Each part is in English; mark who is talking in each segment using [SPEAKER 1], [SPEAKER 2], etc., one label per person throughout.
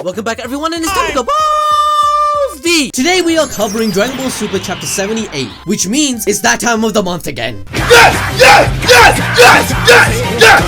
[SPEAKER 1] Welcome back everyone, and it's time to go Balls D! Today we are covering Dragon Ball Super Chapter 78, which means it's that time of the month again.
[SPEAKER 2] Yes! Yes! Yes! Yes! Yes! Yes!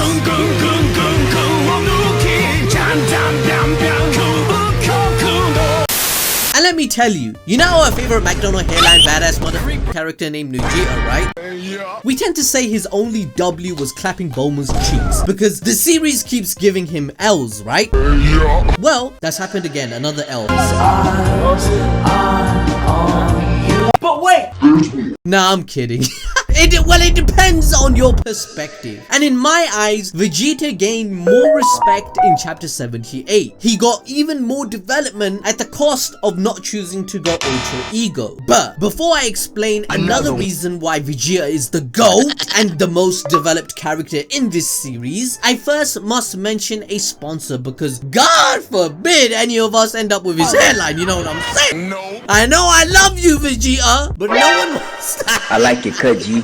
[SPEAKER 1] And let me tell you, you know our favorite McDonald's hairline badass mother character named Vegeta, right?
[SPEAKER 2] Yeah.
[SPEAKER 1] We tend to say his only W was clapping Bulma's cheeks because the series keeps giving him L's, right?
[SPEAKER 2] Yeah.
[SPEAKER 1] Well, that's happened again, another L.
[SPEAKER 3] But wait!
[SPEAKER 1] Nah, I'm kidding. It depends on your perspective. And in my eyes, Vegeta gained more respect in chapter 78. He got even more development at the cost of not choosing to go Ultra Ego. But before I explain another reason why Vegeta is the GOAT and the most developed character in this series, I first must mention a sponsor because God forbid any of us end up with his hairline, you know what I'm saying?
[SPEAKER 2] No.
[SPEAKER 1] I know I love you, Vegeta, but no one wants that.
[SPEAKER 3] I like it, cut G.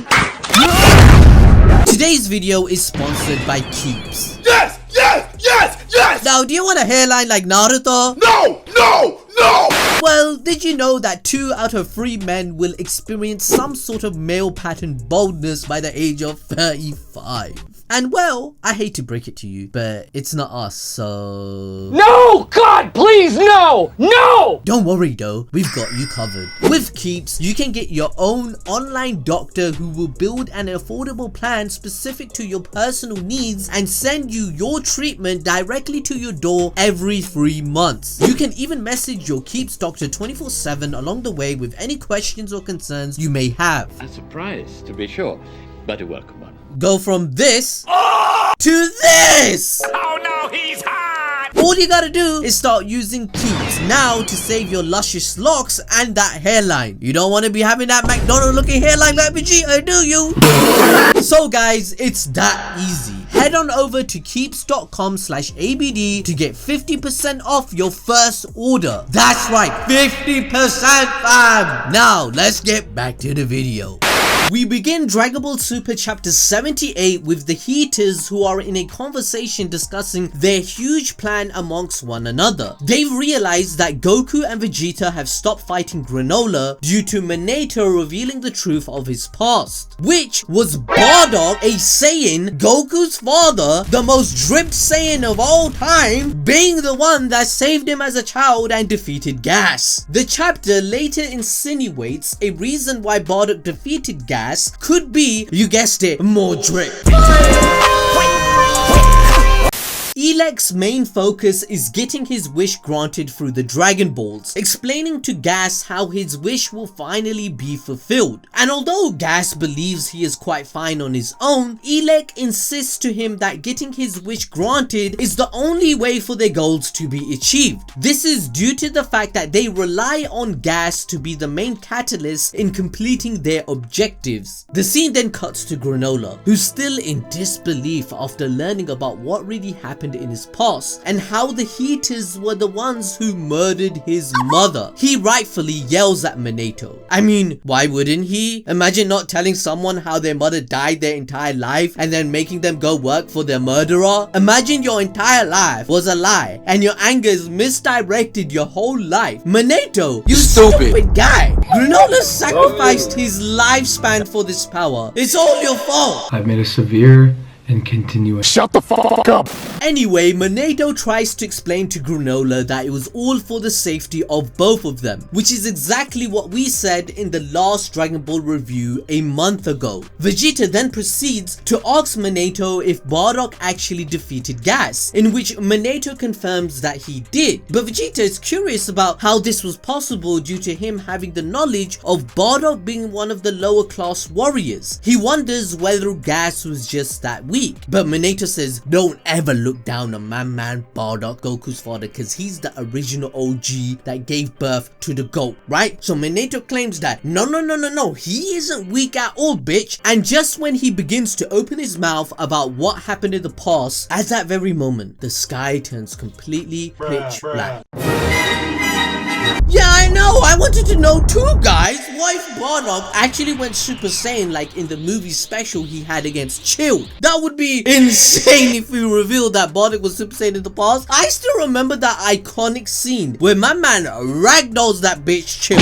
[SPEAKER 1] Today's video is sponsored by Keeps.
[SPEAKER 2] Yes! Yes! Yes! Yes!
[SPEAKER 1] Now, do you want a hairline like Naruto?
[SPEAKER 2] No! No! No!
[SPEAKER 1] Well, did you know that 2 out of 3 men will experience some sort of male pattern baldness by the age of 35? And well, I hate to break it to you, but it's not us, so...
[SPEAKER 4] No! God, please, no! No!
[SPEAKER 1] Don't worry though, we've got you covered. With Keeps, you can get your own online doctor who will build an affordable plan specific to your personal needs and send you your treatment directly to your door every 3 months. You can even message your Keeps doctor 24/7 along the way with any questions or concerns you may have.
[SPEAKER 5] A surprise, to be sure, but a welcome one.
[SPEAKER 1] Go from this to this!
[SPEAKER 2] Oh no, he's hot!
[SPEAKER 1] All you gotta do is start using Keeps now to save your luscious locks and that hairline. You don't want to be having that McDonald's looking hairline like Vegeta, do you? So guys, it's that easy. Head on over to keeps.com/abd to get 50% off your first order. That's right, 50% fam! Now let's get back to the video. We begin Dragon Ball Super Chapter 78 with the Heaters who are in a conversation discussing their huge plan amongst one another. They've realized that Goku and Vegeta have stopped fighting Granolah due to Minato revealing the truth of his past, which was Bardock, a Saiyan, Goku's father, the most dripped Saiyan of all time, being the one that saved him as a child and defeated Gas. The chapter later insinuates a reason why Bardock defeated Gas could be, you guessed it, more drip. Elek's main focus is getting his wish granted through the Dragon Balls, explaining to Gas how his wish will finally be fulfilled. And although Gas believes he is quite fine on his own, Elek insists to him that getting his wish granted is the only way for their goals to be achieved. This is due to the fact that they rely on Gas to be the main catalyst in completing their objectives. The scene then cuts to Granolah, who's still in disbelief after learning about what really happened in his past and how the Heaters were the ones who murdered his mother. He rightfully yells at Minato. I mean, why wouldn't he? Imagine not telling someone how their mother died their entire life and then making them go work for their murderer. Imagine your entire life was a lie and your anger is misdirected your whole life. Minato, you stupid guy. Granolah sacrificed his lifespan for this power. It's all your fault.
[SPEAKER 6] I've made a severe and continuous.
[SPEAKER 2] Shut the fuck up!
[SPEAKER 1] Anyway, Minato tries to explain to Granolah that it was all for the safety of both of them, which is exactly what we said in the last Dragon Ball review a month ago. Vegeta then proceeds to ask Minato if Bardock actually defeated Gas, in which Minato confirms that he did. But Vegeta is curious about how this was possible due to him having the knowledge of Bardock being one of the lower class warriors. He wonders whether Gas was just that weak. But Minato says, don't ever look down on my man Bardock, Goku's father, because he's the original OG that gave birth to the GOAT, right? So Minato claims that no, he isn't weak at all, bitch. And just when he begins to open his mouth about what happened in the past, at that very moment, the sky turns completely pitch black. Yeah, I know. I wanted to know too, guys. What if Bardock actually went Super Saiyan like in the movie special he had against Chilled? That would be insane if we revealed that Bardock was Super Saiyan in the past. I still remember that iconic scene where my man ragdolls that bitch Chilled.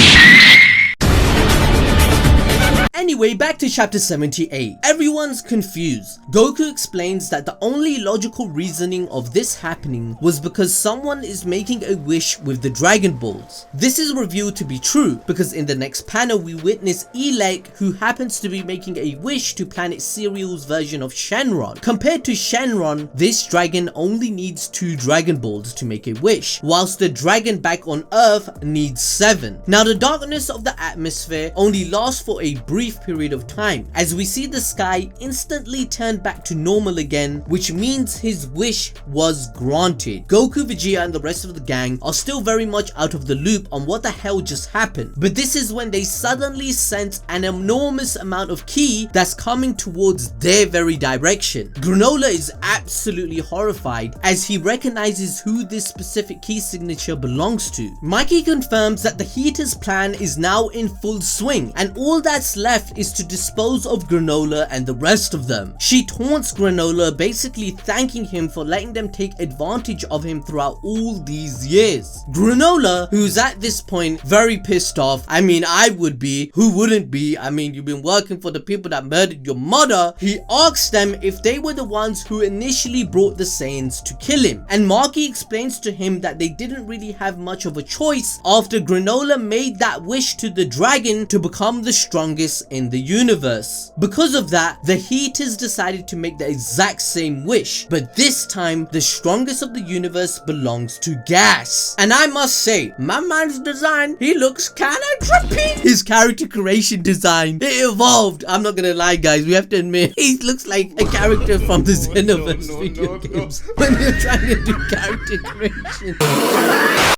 [SPEAKER 1] Anyway, back to chapter 78. Everyone's confused. Goku explains that the only logical reasoning of this happening was because someone is making a wish with the Dragon Balls. This is revealed to be true because in the next panel we witness Elec, who happens to be making a wish to Planet Cereal's version of Shenron. Compared to Shenron, this dragon only needs 2 Dragon Balls to make a wish, whilst the dragon back on Earth needs 7. Now the darkness of the atmosphere only lasts for a brief period of time, as we see the sky instantly turn back to normal again, which means his wish was granted. Goku, Vegeta and the rest of the gang are still very much out of the loop on what the hell just happened, but this is when they suddenly sense an enormous amount of ki that's coming towards their very direction. Granolah is absolutely horrified as he recognizes who this specific key signature belongs to. Mikey confirms that the Heater's plan is now in full swing and all that's left is to dispose of Granolah and the rest of them. She taunts Granolah, basically thanking him for letting them take advantage of him throughout all these years. Granolah, who's at this point very pissed off, I mean I would be, who wouldn't be, I mean you've been working for the people that murdered your mother, he asks them if they were the ones who initially brought the Saiyans to kill him, and Maki explains to him that they didn't really have much of a choice after Granolah made that wish to the dragon to become the strongest in the universe. Because of that, the Heaters decided to make the exact same wish, but this time the strongest of the universe belongs to Gas. And I must say, my man's design, he looks kinda trippy. His character creation design, it evolved. I'm not gonna lie guys, we have to admit, he looks like a character from the Xenoverse video games when you're trying to do character creation.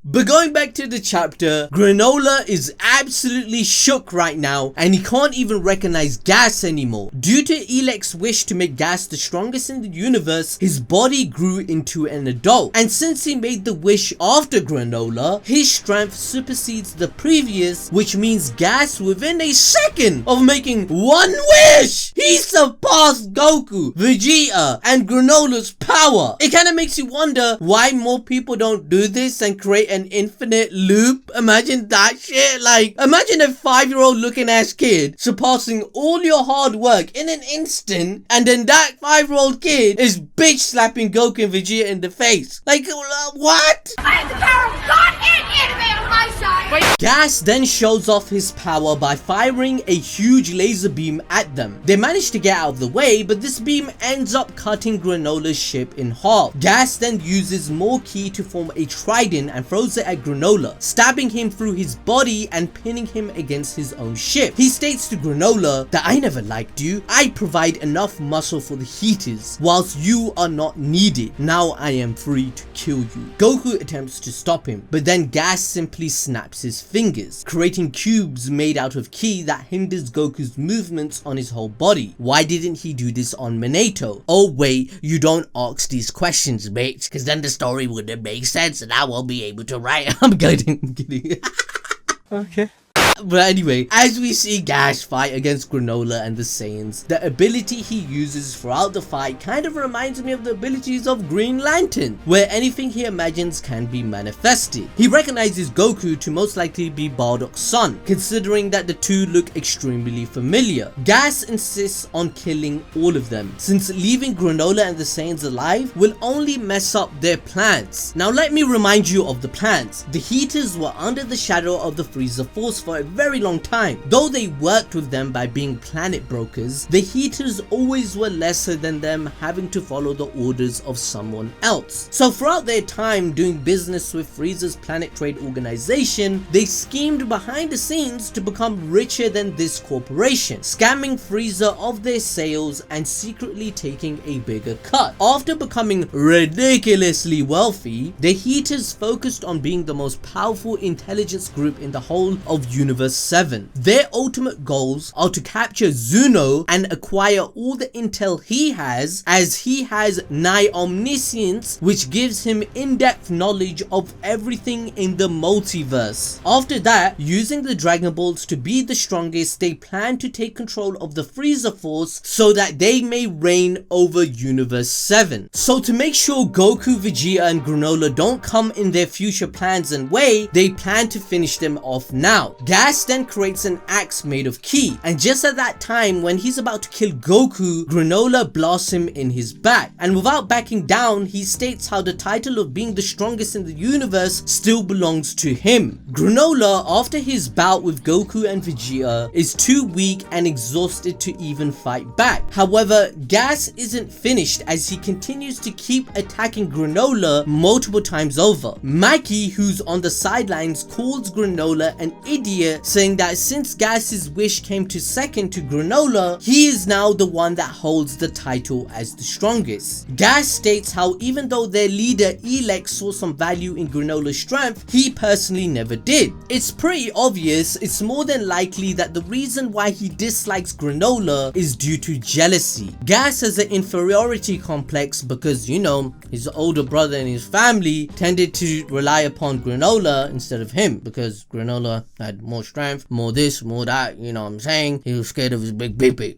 [SPEAKER 1] But going back to the chapter, Granolah is absolutely shook right now and he can't even recognize Gas anymore. Due to Elec's wish to make Gas the strongest in the universe, his body grew into an adult, and since he made the wish after Granolah, his strength supersedes the previous, which means Gas within a second of making one wish, he surpassed Goku, Vegeta and Granolah's power. It kind of makes you wonder why more people don't do this and create an infinite loop. Imagine that shit. Like imagine a 5-year-old looking ass kid surpassing all your hard work in an instant, and then that 5-year-old kid is bitch slapping Goku and Vegeta in the face. Like what?
[SPEAKER 7] I have the power of God and anime on my side!
[SPEAKER 1] Gas then shows off his power by firing a huge laser beam at them. They manage to get out of the way, but this beam ends up cutting Granolah's ship in half. Gas then uses more ki to form a trident and throws it at Granolah, stabbing him through his body and pinning him against his own ship. He states to Granolah that I never liked you. I provide enough muscle for the Heaters, whilst you are not needed. Now I am free to kill you. Goku attempts to stop him, but then Gas simply snaps his fingers, creating cubes made out of ki that hinders Goku's movements on his whole body. Why didn't he do this on Minato? Oh wait, you don't ask these questions, bitch, because then the story wouldn't make sense and I won't be able to write. I'm kidding.
[SPEAKER 2] Okay.
[SPEAKER 1] But anyway, as we see Gas fight against Granolah and the Saiyans, the ability he uses throughout the fight kind of reminds me of the abilities of Green Lantern, where anything he imagines can be manifested. He recognizes Goku to most likely be Bardock's son, considering that the two look extremely familiar. Gas insists on killing all of them, since leaving Granolah and the Saiyans alive will only mess up their plans. Now let me remind you of the plans. The Heaters were under the shadow of the Frieza Force for a very long time. Though they worked with them by being planet brokers, the Heaters always were lesser than them, having to follow the orders of someone else. So throughout their time doing business with Frieza's Planet Trade Organization, they schemed behind the scenes to become richer than this corporation, scamming Frieza of their sales and secretly taking a bigger cut. After becoming ridiculously wealthy, the Heaters focused on being the most powerful intelligence group in the whole of universe Universe 7. Their ultimate goals are to capture Zuno and acquire all the intel he has, as he has nigh omniscience, which gives him in-depth knowledge of everything in the multiverse. After that, using the Dragon Balls to be the strongest, they plan to take control of the Frieza Force so that they may reign over Universe 7. So to make sure Goku, Vegeta and Granolah don't come in their future plans and way, they plan to finish them off now. Gas then creates an axe made of ki, and just at that time when he's about to kill Goku, Granolah blasts him in his back, and without backing down, he states how the title of being the strongest in the universe still belongs to him. Granolah, after his bout with Goku and Vegeta, is too weak and exhausted to even fight back. However, Gas isn't finished as he continues to keep attacking Granolah multiple times over. Maki, who's on the sidelines, calls Granolah an idiot, saying that since Gas's wish came to second to Granolah, he is now the one that holds the title as the strongest. Gas states how even though their leader Elec saw some value in Granolah's strength, he personally never did. It's pretty obvious, it's more than likely that the reason why he dislikes Granolah is due to jealousy. Gas has an inferiority complex because, you know, his older brother and his family tended to rely upon Granolah instead of him because Granolah had more strength, more this, more that, you know what I'm saying? He was scared of his big baby.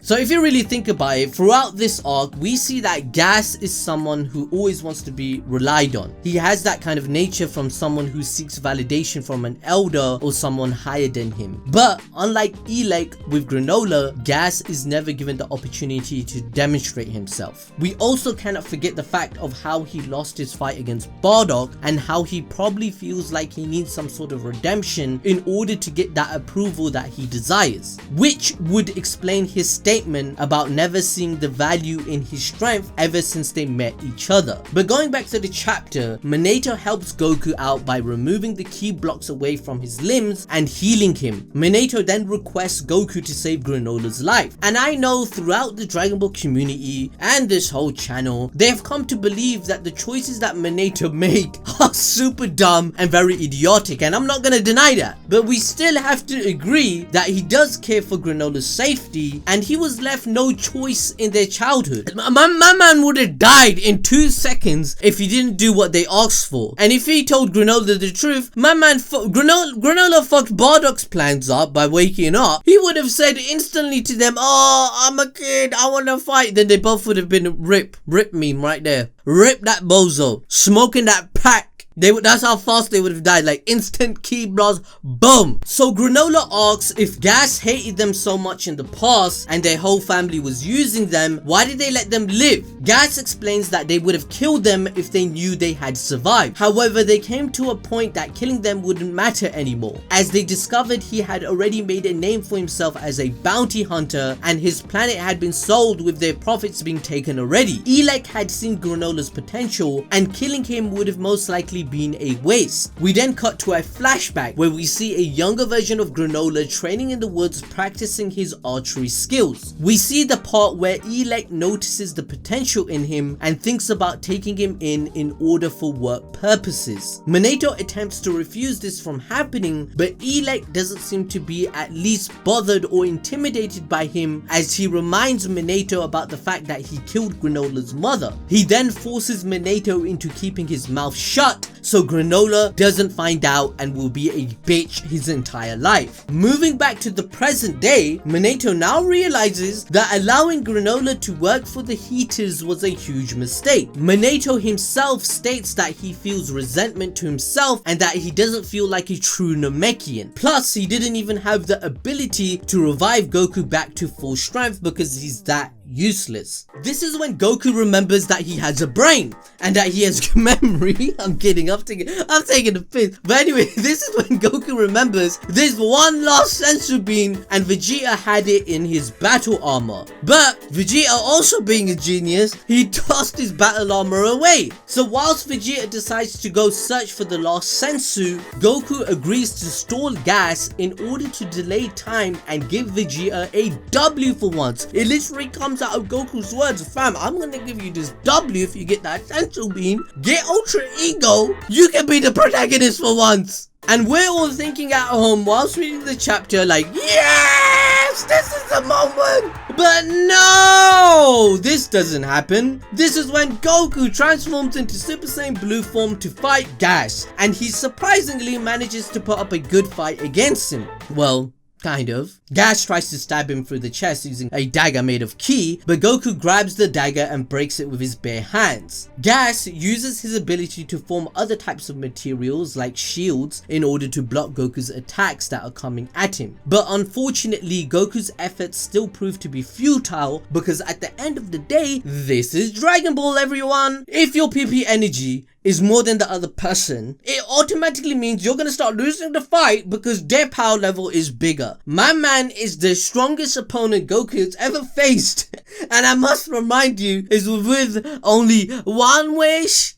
[SPEAKER 1] So if you really think about it, throughout this arc, we see that Gas is someone who always wants to be relied on. He has that kind of nature from someone who seeks validation from an elder or someone higher than him. But unlike Elec with Granolah, Gas is never given the opportunity to demonstrate himself. We also cannot forget the fact of how he lost his fight against Bardock and how he probably feels like he needs some sort of redemption in order to get that approval that he desires, which would explain his statement about never seeing the value in his strength ever since they met each other. But going back to the chapter, Minato helps Goku out by removing the ki blocks away from his limbs and healing him. Minato then requests Goku to save Granolah's life, and I know throughout the Dragon Ball community and this whole channel, they have come to believe that the choices that Minato made are super dumb and very idiotic, and I'm not gonna deny that, but we still have to agree that he does care for Granolah's safety and he was left no choice in their childhood. My man would have died in 2 seconds if he didn't do what they asked for. And if he told Granolah the truth, my man Granolah fucked Bardock's plans up by waking up. He would have said instantly to them, "Oh, I'm a kid, I wanna fight." Then they both would have been rip meme right there. Rip that bozo, smoking that pack. That's how fast they would have died, like instant ki blast, boom. So Granolah asks if Gas hated them so much in the past and their whole family was using them, why did they let them live? Gas explains that they would have killed them if they knew they had survived. However, they came to a point that killing them wouldn't matter anymore, as they discovered he had already made a name for himself as a bounty hunter and his planet had been sold with their profits being taken already. Elec had seen Granolah's potential and killing him would have most likely been a waste. We then cut to a flashback where we see a younger version of Granolah training in the woods practicing his archery skills. We see the part where Elec notices the potential in him and thinks about taking him in order for work purposes. Minato attempts to refuse this from happening, but Elec doesn't seem to be at least bothered or intimidated by him, as he reminds Minato about the fact that he killed Granolah's mother. He then forces Minato into keeping his mouth shut so Granolah doesn't find out and will be a bitch his entire life. Moving back to the present day, Minato now realizes that allowing Granolah to work for the Heaters was a huge mistake. Minato himself states that he feels resentment to himself and that he doesn't feel like a true Namekian. Plus, he didn't even have the ability to revive Goku back to full strength because he's that useless. This is when Goku remembers that he has a brain and that he has memory. I'm kidding, I'm taking the piss. But anyway, this is when Goku remembers this one last senzu bean and Vegeta had it in his battle armor. But Vegeta, also being a genius, he tossed his battle armor away. So whilst Vegeta decides to go search for the lost senzu, Goku agrees to stall Gas in order to delay time and give Vegeta a W for once. It literally comes out of Goku's words, "Fam, I'm gonna give you this W if you get that senzu bean. Get Ultra Ego, you can be the protagonist for once." And we're all thinking at home whilst reading the chapter like, yes, this is the moment. But no, this doesn't happen. This is when Goku transforms into Super Saiyan Blue form to fight Gas, and he surprisingly manages to put up a good fight against him. Well, kind of. Gas tries to stab him through the chest using a dagger made of ki, but Goku grabs the dagger and breaks it with his bare hands. Gas uses his ability to form other types of materials like shields in order to block Goku's attacks that are coming at him. But unfortunately, Goku's efforts still prove to be futile because at the end of the day, this is Dragon Ball, everyone! If your PP energy is more than the other person, it automatically means you're gonna start losing the fight because their power level is bigger. My man is the strongest opponent Goku has ever faced, and I must remind you, is with only one wish.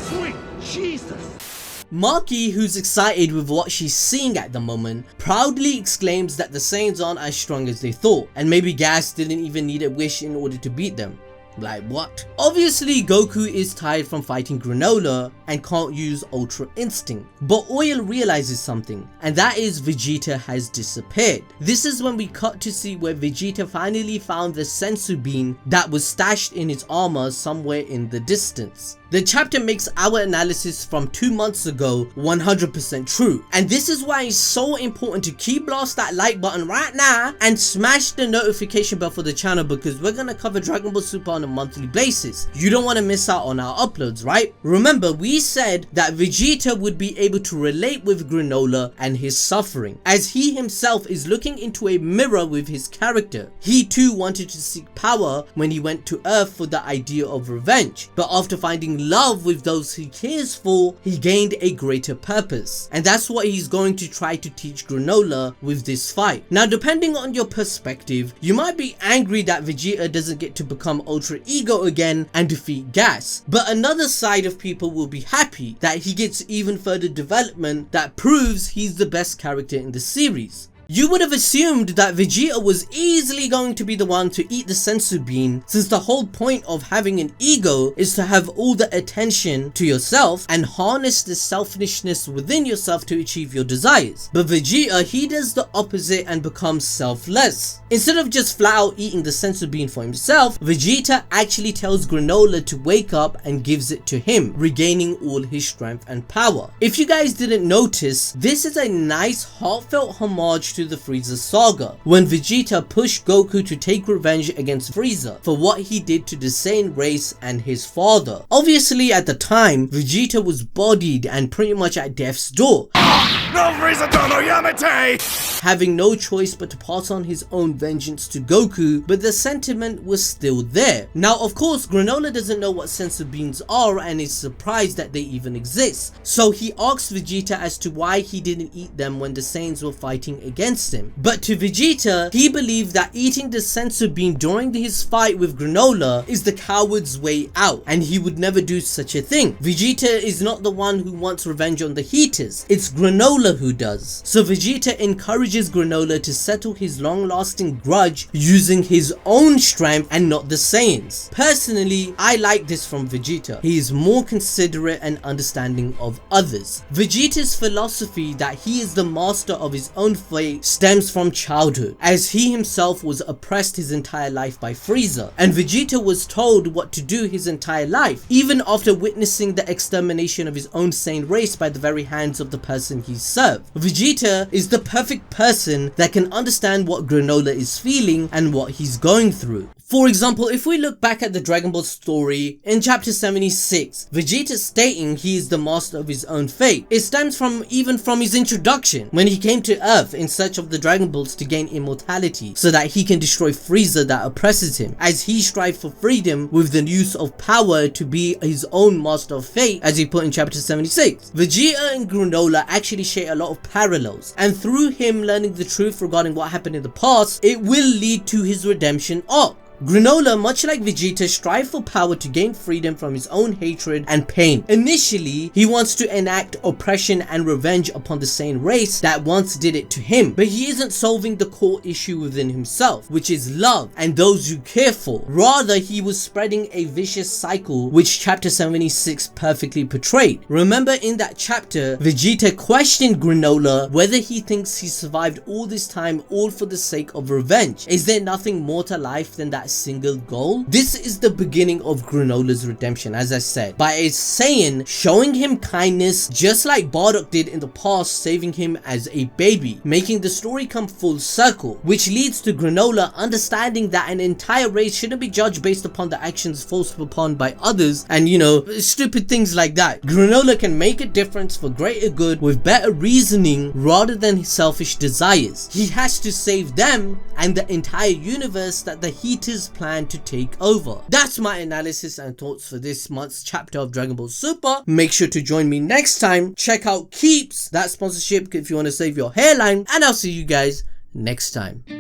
[SPEAKER 2] Sweet Jesus!
[SPEAKER 1] Maki, who's excited with what she's seeing at the moment, proudly exclaims that the Saiyans aren't as strong as they thought, and maybe Gas didn't even need a wish in order to beat them. Like what? Obviously, Goku is tired from fighting Granolah and can't use Ultra Instinct. But Oil realizes something, and that is Vegeta has disappeared. This is when we cut to see where Vegeta finally found the senzu bean that was stashed in his armor somewhere in the distance. The chapter makes our analysis from 2 months ago 100% true, and this is why it's so important to key blast that like button right now and smash the notification bell for the channel, because we're gonna cover Dragon Ball Super on a monthly basis. You don't want to miss out on our uploads, right? Remember, we said that Vegeta would be able to relate with Granolah and his suffering, as he himself is looking into a mirror with his character. He too wanted to seek power when he went to Earth for the idea of revenge, but after finding love with those he cares for, he gained a greater purpose, and that's what he's going to try to teach Granolah with this fight. Now, depending on your perspective, you might be angry that Vegeta doesn't get to become Ultra Ego again and defeat Gas, but another side of people will be happy that he gets even further development that proves he's the best character in the series. You would have assumed that Vegeta was easily going to be the one to eat the senzu bean, since the whole point of having an ego is to have all the attention to yourself and harness the selfishness within yourself to achieve your desires. But Vegeta, he does the opposite and becomes selfless. Instead of just flat out eating the senzu bean for himself, Vegeta actually tells Granolah to wake up and gives it to him, regaining all his strength and power. If you guys didn't notice, this is a nice heartfelt homage to the Frieza saga, when Vegeta pushed Goku to take revenge against Frieza for what he did to the Saiyan race and his father. Obviously, at the time, Vegeta was bodied and pretty much at death's door,
[SPEAKER 2] No Frieza Dono Yamete!
[SPEAKER 1] having no choice but to pass on his own vengeance to Goku, but the sentiment was still there. Now, of course, Granolah doesn't know what senzu beans are and is surprised that they even exist, so he asks Vegeta as to why he didn't eat them when the Saiyans were fighting against him. But to Vegeta, he believed that eating the senzu bean during his fight with Granolah is the coward's way out, and he would never do such a thing. Vegeta is not the one who wants revenge on the Heaters, it's Granolah who does. So Vegeta encourages Granolah to settle his long-lasting grudge using his own strength and not the Saiyans. Personally, I like this from Vegeta. He is more considerate and understanding of others. Vegeta's philosophy that he is the master of his own fate stems from childhood, as he himself was oppressed his entire life by Frieza, and Vegeta was told what to do his entire life, even after witnessing the extermination of his own Saiyan race by the very hands of the person he served. Vegeta is the perfect person that can understand what Granolah is feeling and what he's going through. For example, if we look back at the Dragon Ball story in chapter 76, Vegeta stating he is the master of his own fate, it stems from even from his introduction when he came to Earth in search of the Dragon Balls to gain immortality so that he can destroy Frieza that oppresses him, as he strived for freedom with the use of power to be his own master of fate, as he put in chapter 76. Vegeta and Granolah actually share a lot of parallels, and through him learning the truth regarding what happened in the past, it will lead to his redemption arc. Granolah, much like Vegeta, strives for power to gain freedom from his own hatred and pain. Initially, he wants to enact oppression and revenge upon the Saiyan race that once did it to him, but he isn't solving the core issue within himself, which is love and those you care for. Rather, he was spreading a vicious cycle, which chapter 76 perfectly portrayed. Remember in that chapter, Vegeta questioned Granolah whether he thinks he survived all this time all for the sake of revenge. Is there nothing more to life than that single goal? This is the beginning of Granolah's redemption, as I said, by a Saiyan showing him kindness just like Bardock did in the past, saving him as a baby, making the story come full circle, which leads to Granolah understanding that an entire race shouldn't be judged based upon the actions forced upon by others and, you know, stupid things like that. Granolah can make a difference for greater good with better reasoning rather than selfish desires. He has to save them and the entire universe that the Heaters plan to take over. That's my analysis and thoughts for this month's chapter of Dragon Ball Super. Make sure to join me next time. Check out Keeps, that sponsorship if you want to save your hairline, and I'll see you guys next time.